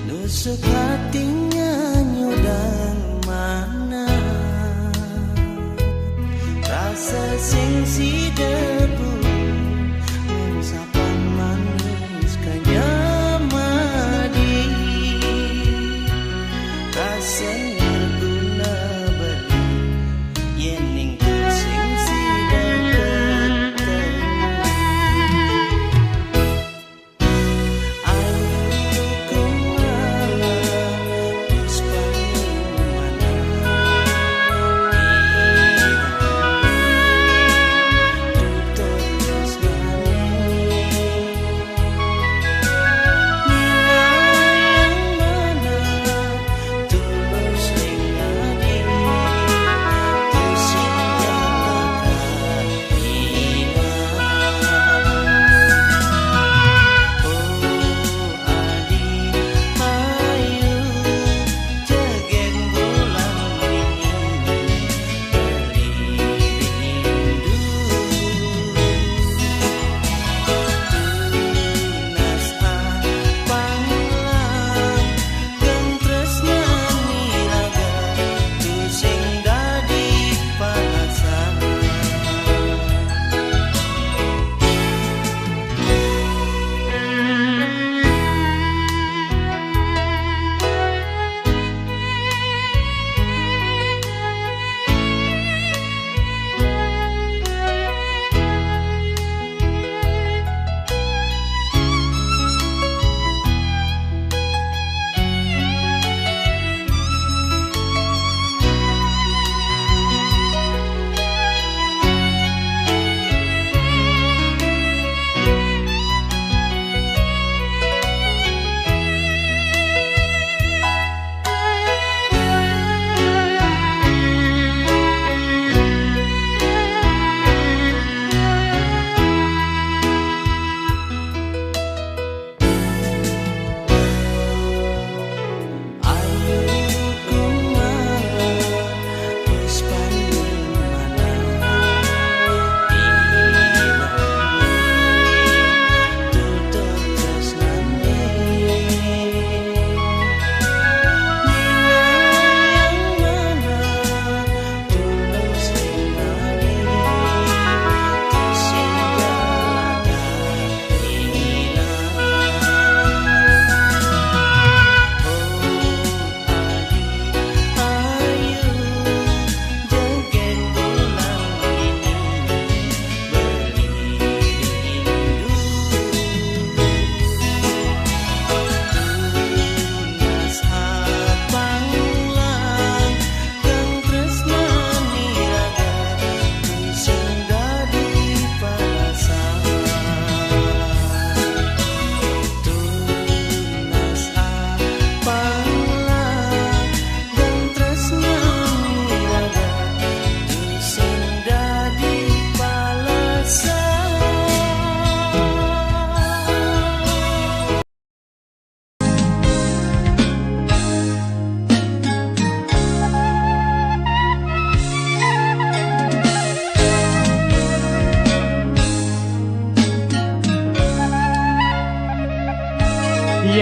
Nusuk hatinya nyudan mana rasa sing si debu mensapan manis kanyamadi rasa ngerguna beri yening sing si deket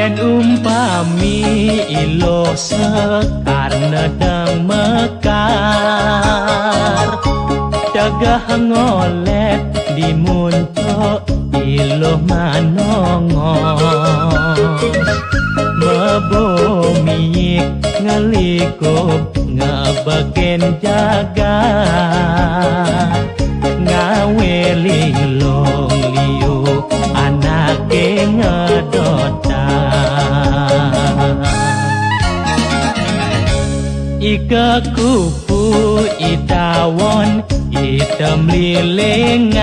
Yen umpami ilo sekar nedang mekar Dagah ngolet di munco ilo manongos Mebomiyik ngelikup ngebagen jaga Ngawe linglong liu anake ngedota Ika kupu itawon item lilingan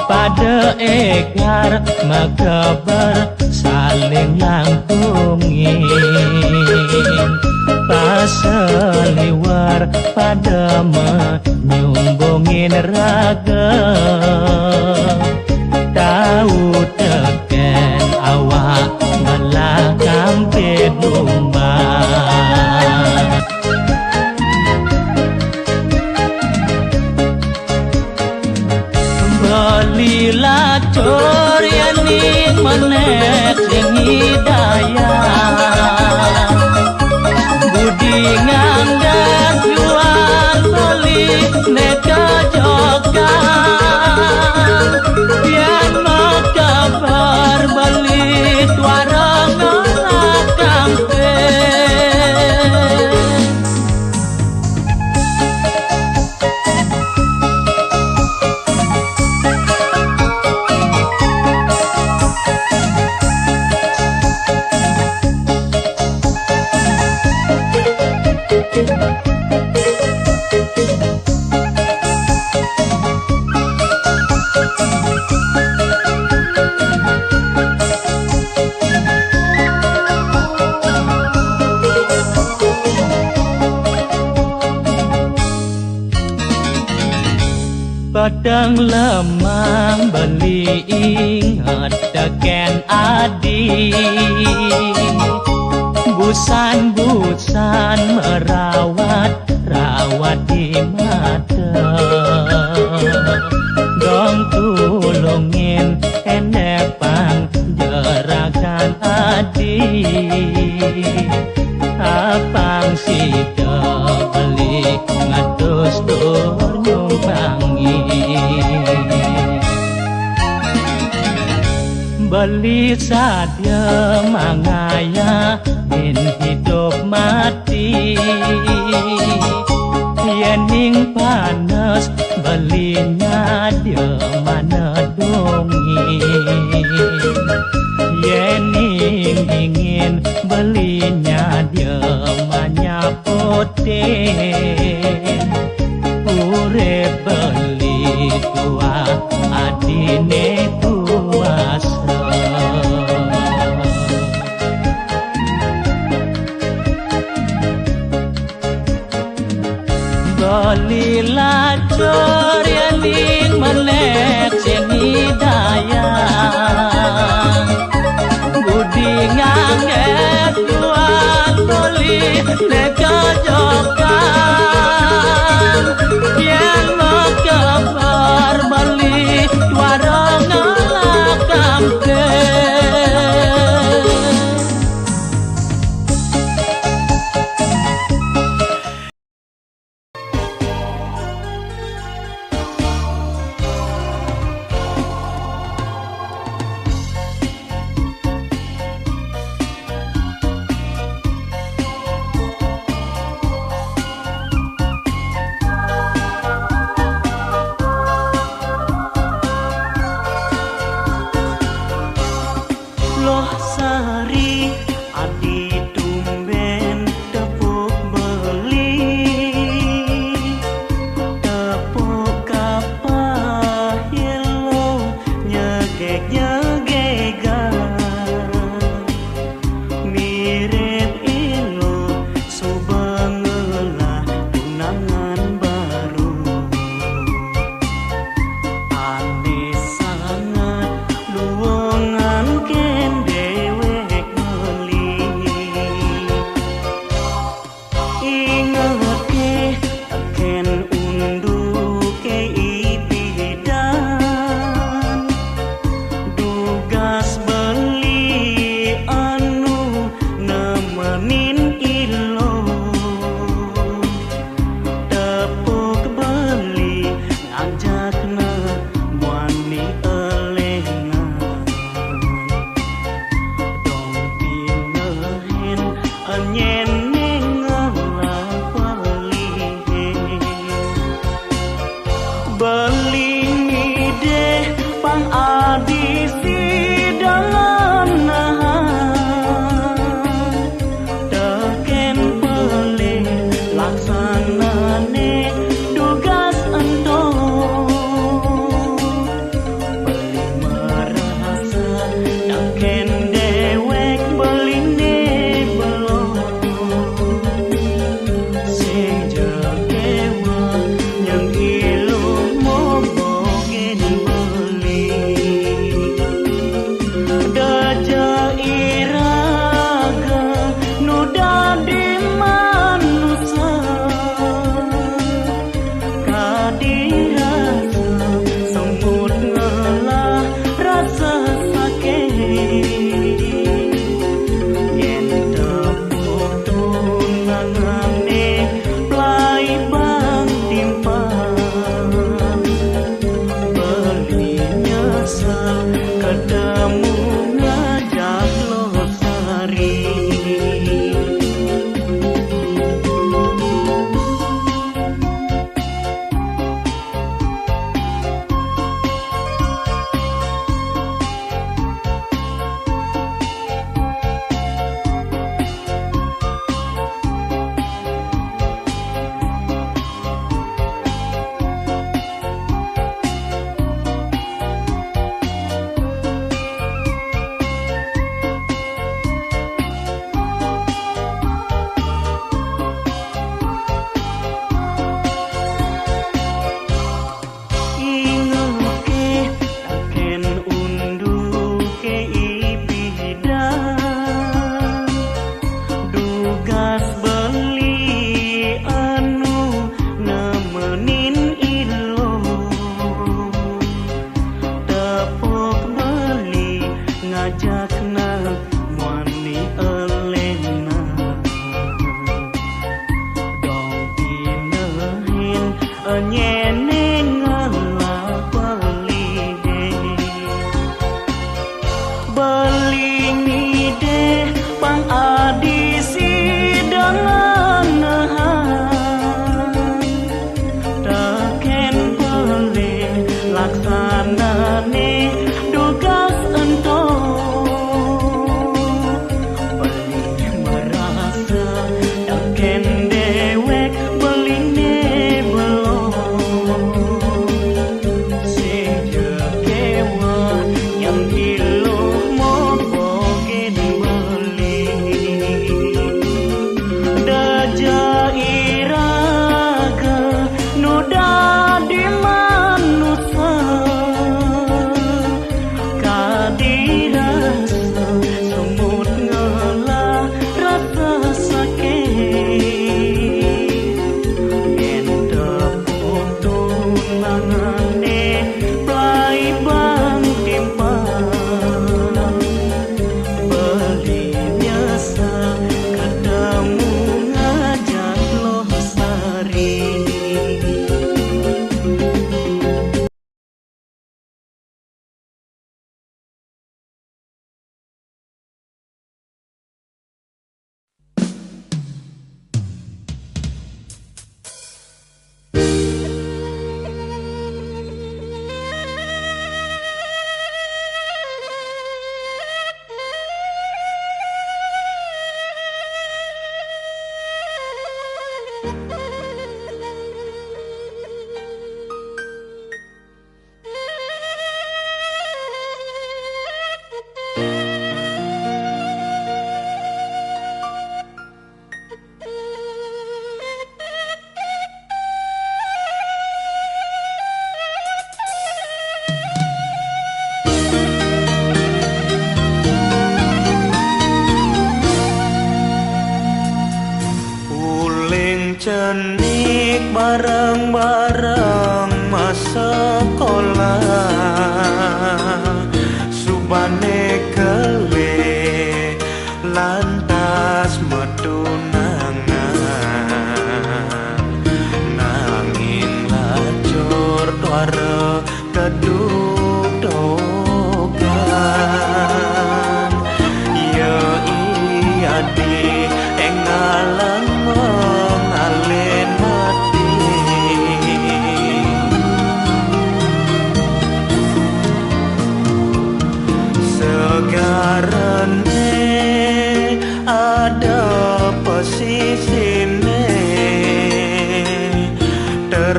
Pada ekar makabar saling langkungin Paseliwar pada menyumbungin raga Tahu teken awak ngelakam pedumba Belilah coriani menek sing hidayah Budi nganggat jual beli neka jokan Biar makabar beli tuarang nolak kampen Padang lemang beli ingat teken adi Busan-busan merawat di mata Dong tulungin enepang jerakan adi Apang sida beli ngatus tur nyumpangi Beli sadia mangaya in hidup mati Yening panas belinya dia mana dongin Yening dingin belinya dia mana poten Ure beli tua adine kuasa Belilah corianing melek sing hidayah Budi ngangget jual beli neka jokan Yang makabar beli tuarang nolak kampen Loh sari adi tumben tepuk beli Tepuk kapahilo nyegek-nyegegan Mirip ilo subangelah tunangan baru Aneh sangat luangan dewek meli cenik bareng-bareng sekolah subane kele lantas metu nanging lajur tuare keduk dogan ya iya di eng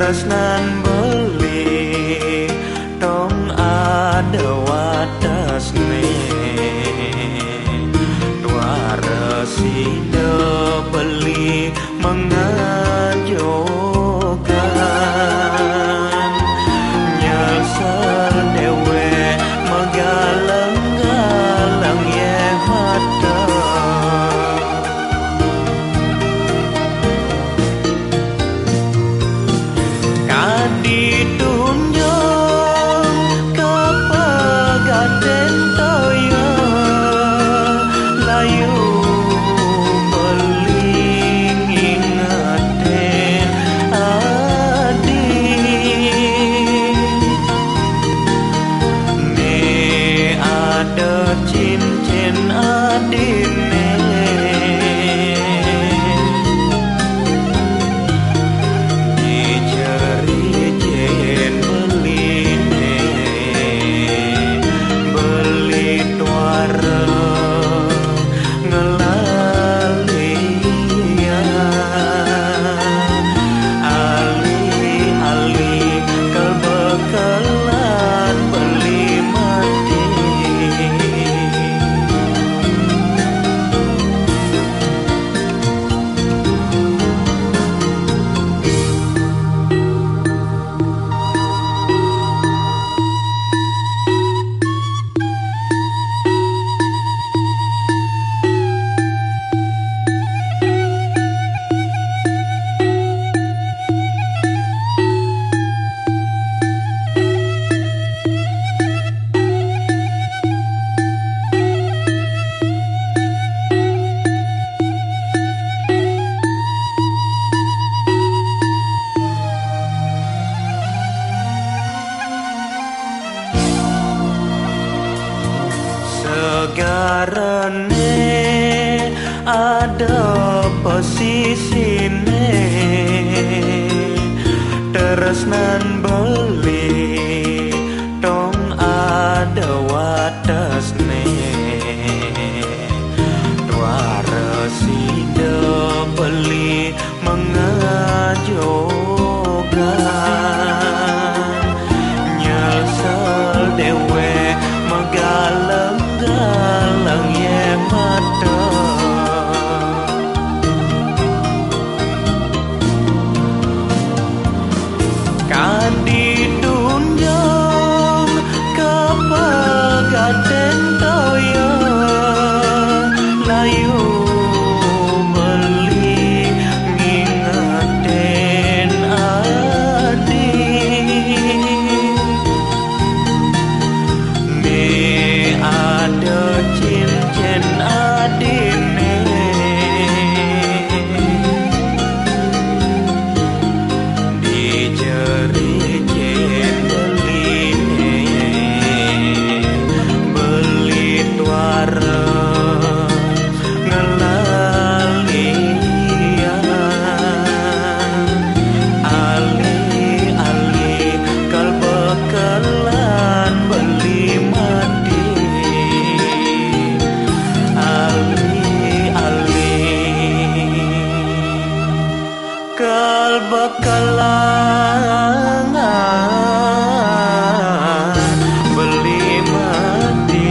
Tresnan beli tong ada watasne dua resida beli mengajokan nyesel dewe magalang-galang ye mata ditunjang kapagaten toya layu beling ingaten adik ne ada cincin adine segarane ada posisine tresnan beli tong ada watasne dua resida beli mengajokan nyesel dewe magalang-galang ye mata kan ditunjang kapagaten toya layu beli ngingaten adik me ada cincin adine dijericin beli tuara ngelalian ali-ali kal bekalan beli mati ali-ali kal bekalan beli mati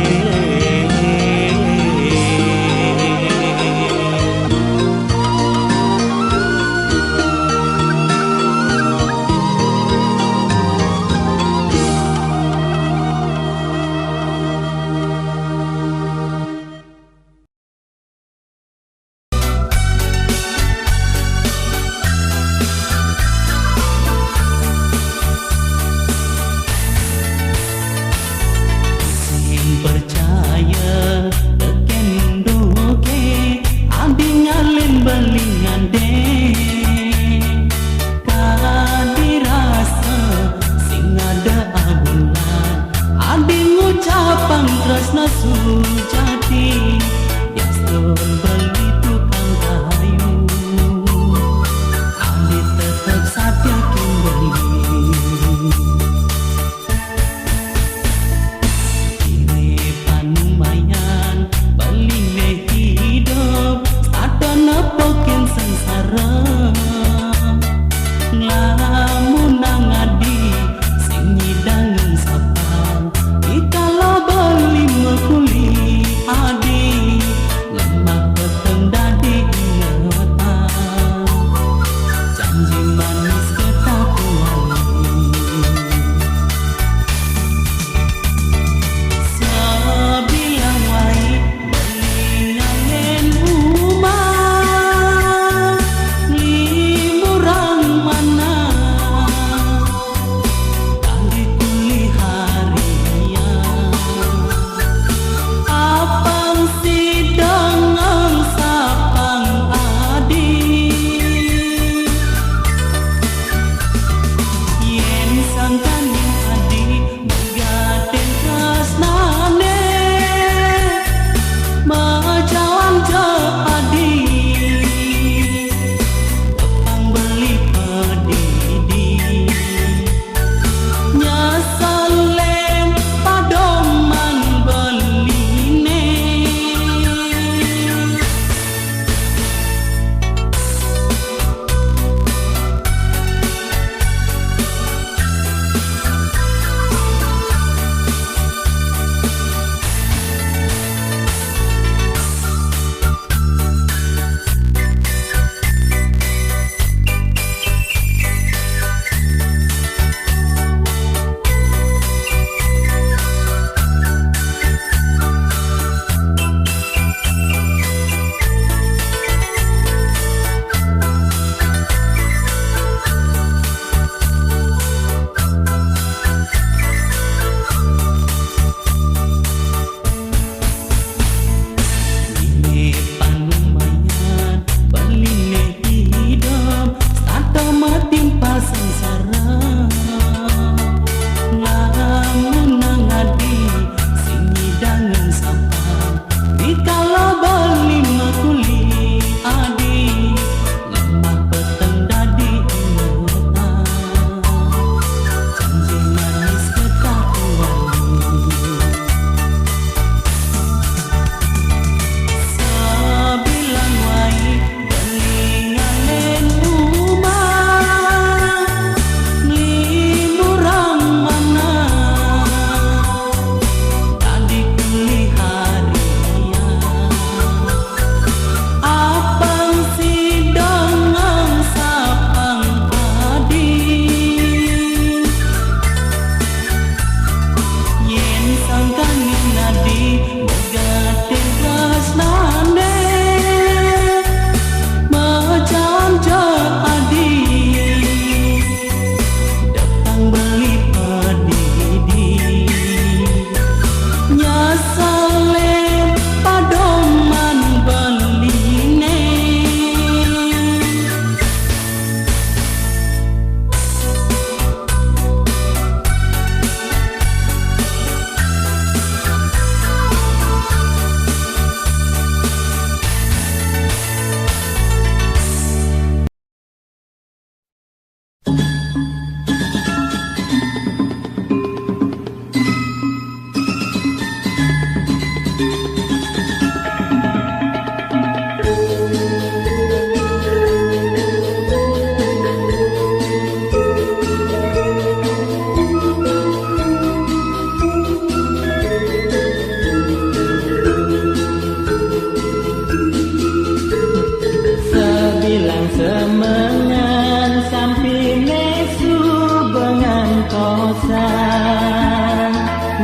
semengan sampine subengan kosan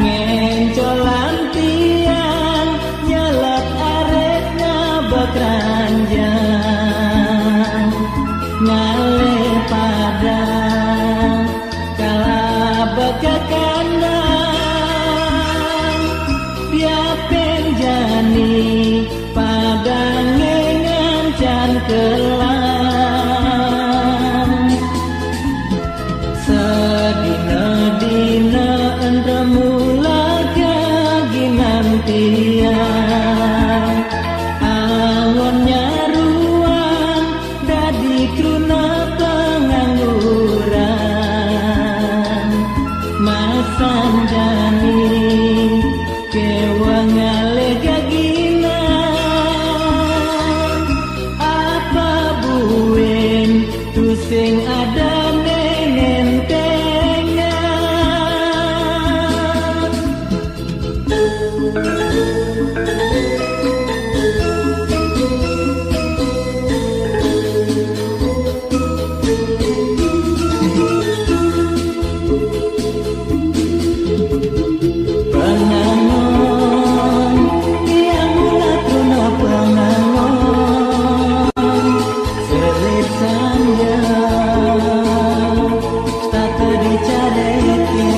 ngencolan tiang nyelap arek ngabekranjang ngale padang kalabek kekandang piapen jani padang ngencan kelam sedina-dina endemula kaginan tiang angonnya ruang dadi kruna pengangguran masan jani kewangale kaginan apa buen tusing ada nenentengan pengangon tiang mula tuna pengangon selit sanja tak dicareke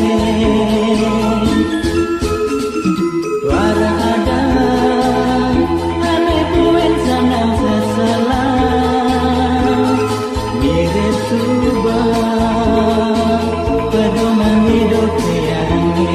wara ada aneh buen sanang seselang mirip subah pedoman hidup tiangnya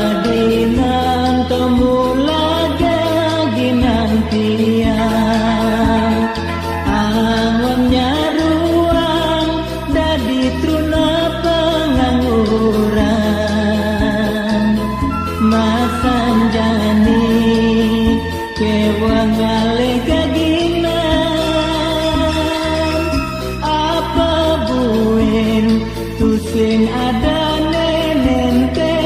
sedina-dinan temula gaginan tiang angonnya ruang dadi truna pengangguran masan jani kewangale kaginan apa buen tusing ada nenentengan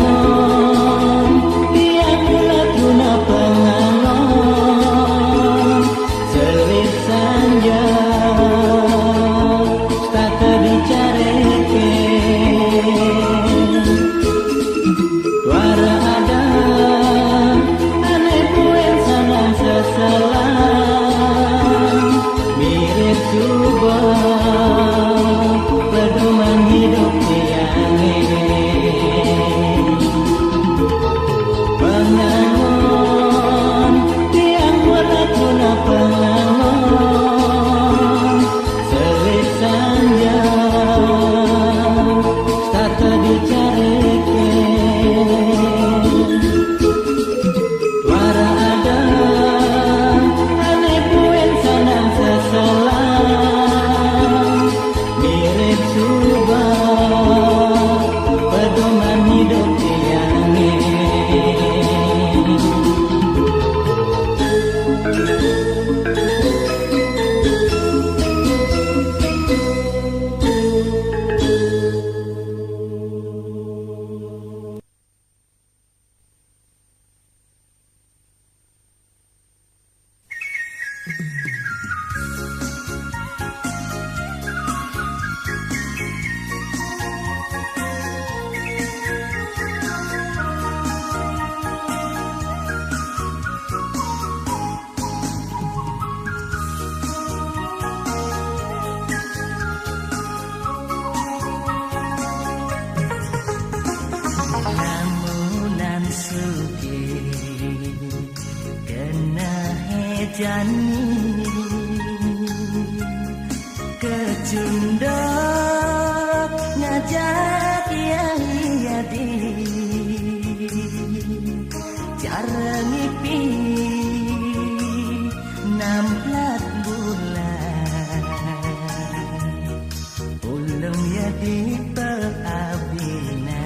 pengangon tiang mula tuna pengangon selit sanja tak dicareke wara ada aneh buen sanang seselang mirip subah pedoman hidup tiange pengangon tiang mula tuna pengangon selit sanja tak dicareke wara ada aneh buen sanang seselang jani kecundok ngajak yadi cara ngipi namplat bulan ulum yadi peabina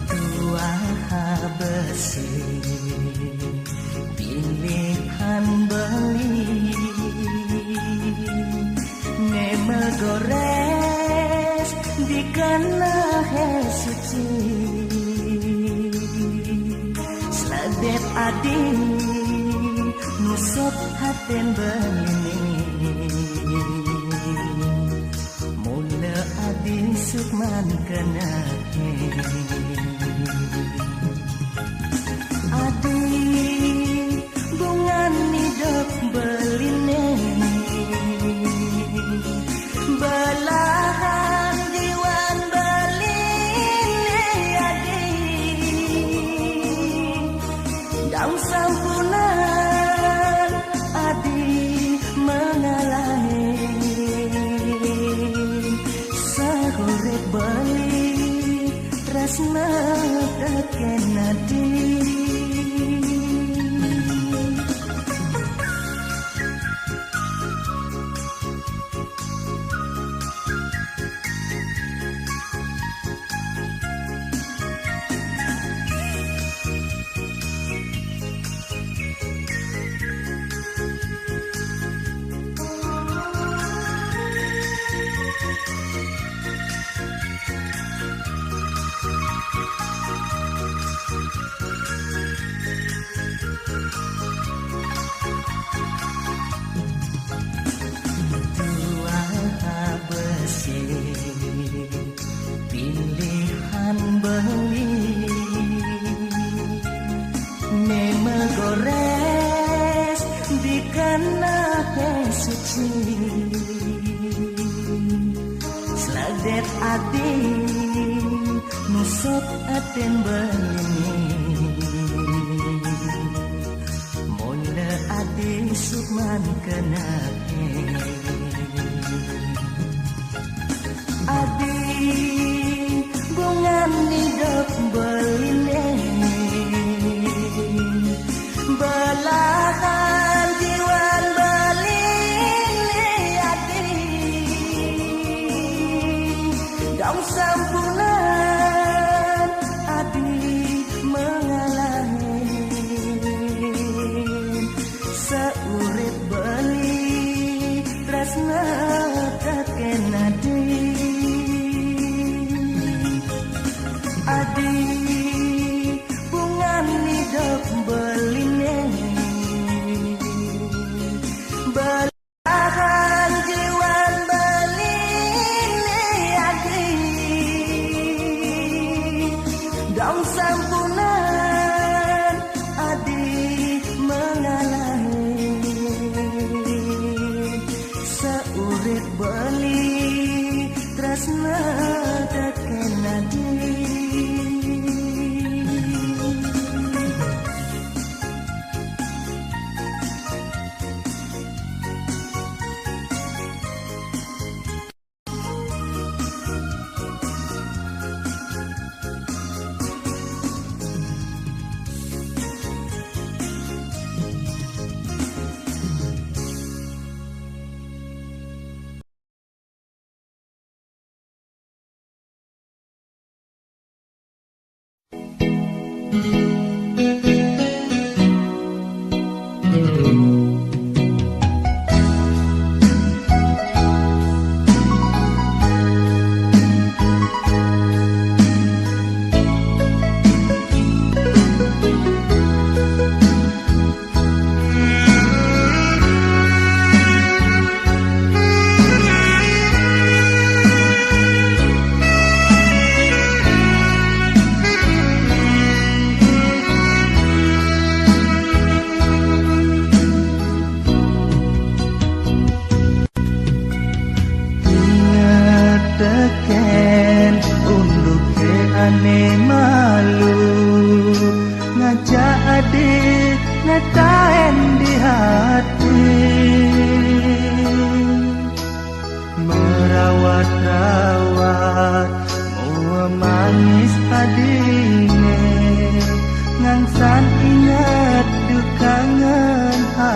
tua besi pilihan beli nema gores di kana suci seladet adi nusop haten beli mula adi sukman kena adi bungan hidup beline belahan diwan beline adi daun sampunan adi mengalahi sagorek beli tresna teken adi pilihan beli nema gores di kana suci seladet adi nusop aten beli mula adi sukman kena adi bungan hidup beline belahan jiwan beline adi daun sampunan adi mengalahi seurip beli tresna teken adi adi bungan hidup beline belahan jiwan beline adi daun sampunan adi mengalahi seurip beli tresna teken adi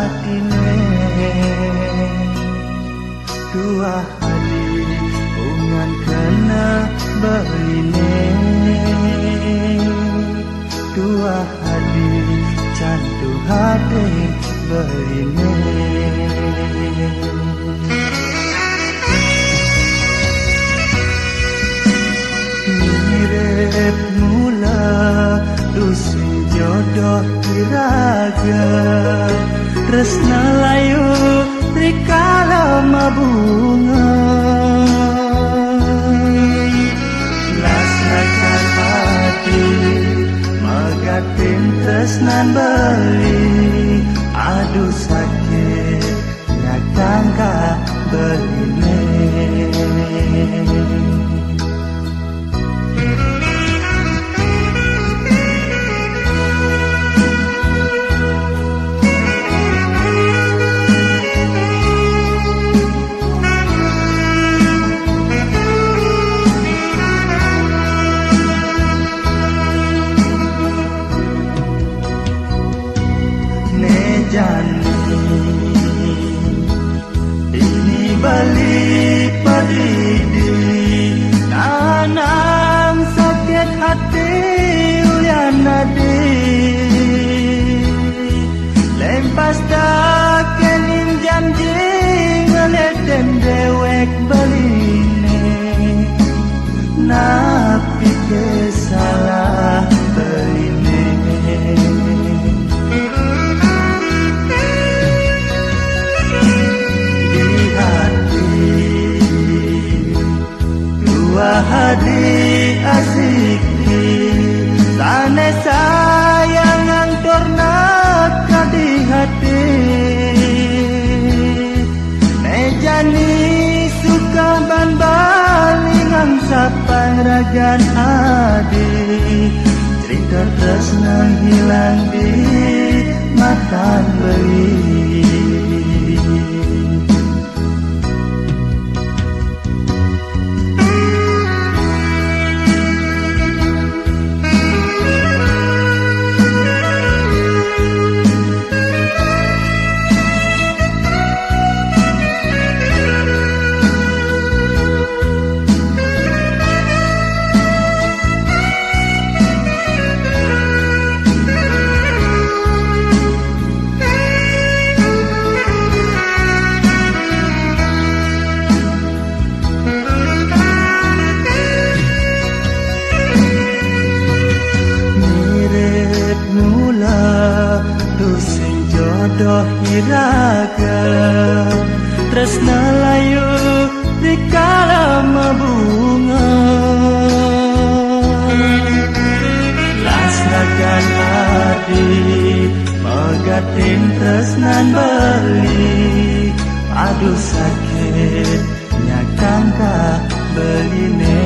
hatine dua hadi ungan kena beline dua hadi candu hati beline mirip mula dusi jodoh kiraga tresna layu rikala mabunga lasakan hati magatin tresnan beli aduh sakit nyakangka beline ini balik padidi nanang sakit hati uyan nadi lempas dak kening janji ngeleten dewek beline napi kesalah beline hadi asiki sane sayang angtorna kadi hati mejani suka ban balingang sapang ragan adi cerita tresna hilang di matan beli jodoh iraga tresna layu dikala mabunga lasnakan adi magatin tresnan beli aduh sakit nyakangka beline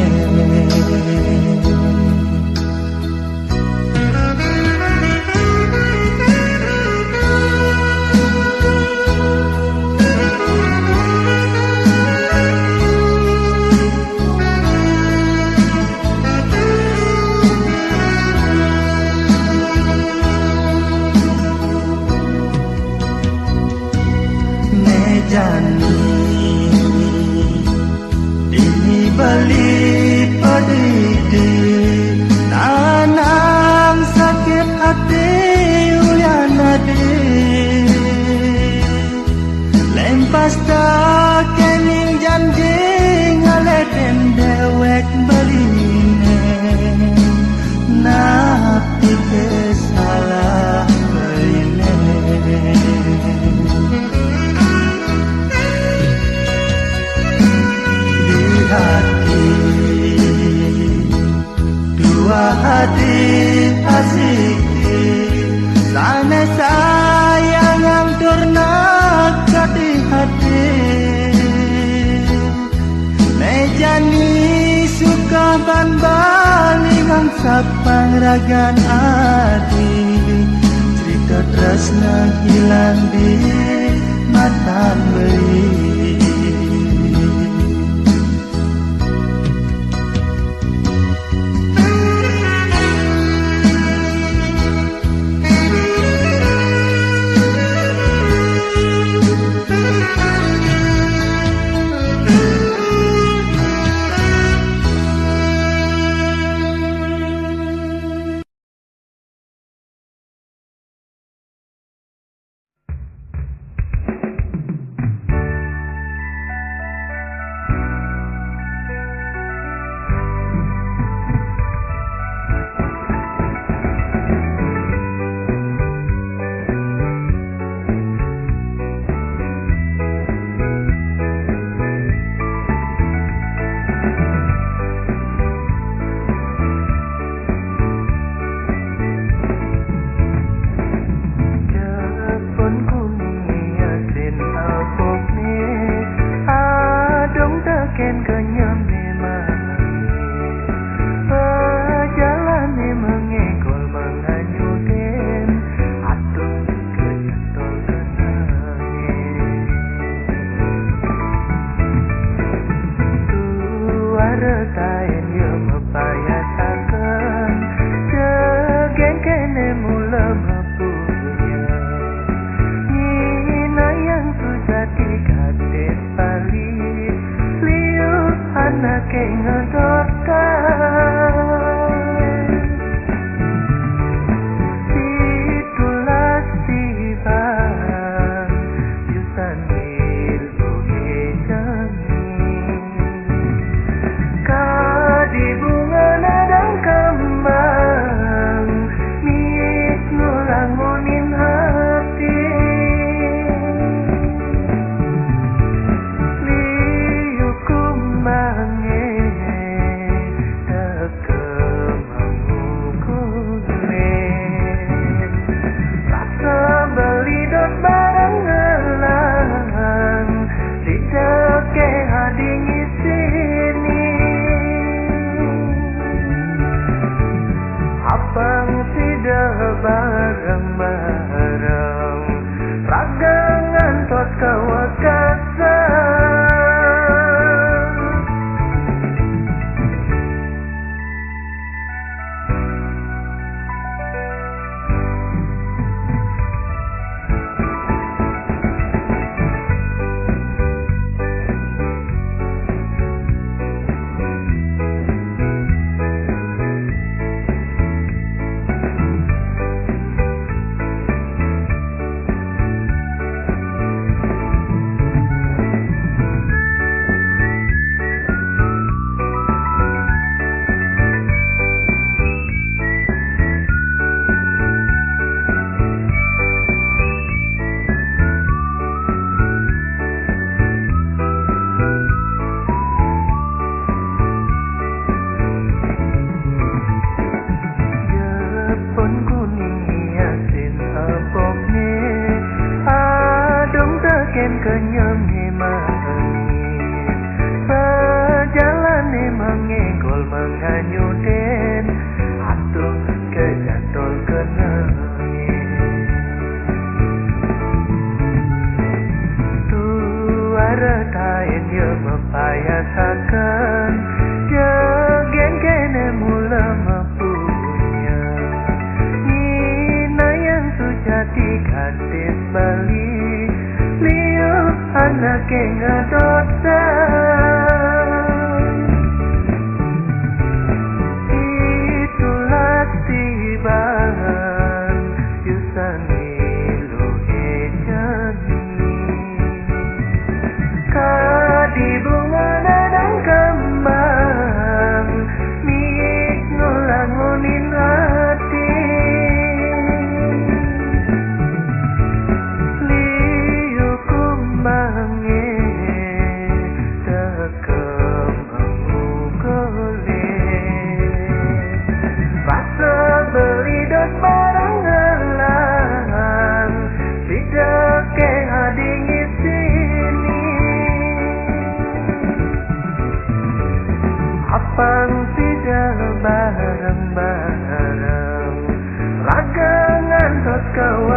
ini balik padidi nanang sakit hati uyan nadi lempas dak kening janji ngaleten dewek beline napi kesalah beline hati dua hati asiki sana sayang angturna kadi hati mejani suka ban balingang sapang ragan adi cerita tresna hilang di matan beli taen kenyenge manis sejalane mengenggol menganyuden atuh kejatol kenangin tuara taen ye mepayasakan jegen kene mula mempunya Nina yang sujati gadis Bali liu anak yang ngadosa itulah tibahan yusani lohe jani kadi bunga dadang kembang miik ngulangunin hati liu kumbange tekem amugole rasa beli dos barang ngelang tidak ke hadingi sini apang tidak bareng-bareng ragangan tot kawan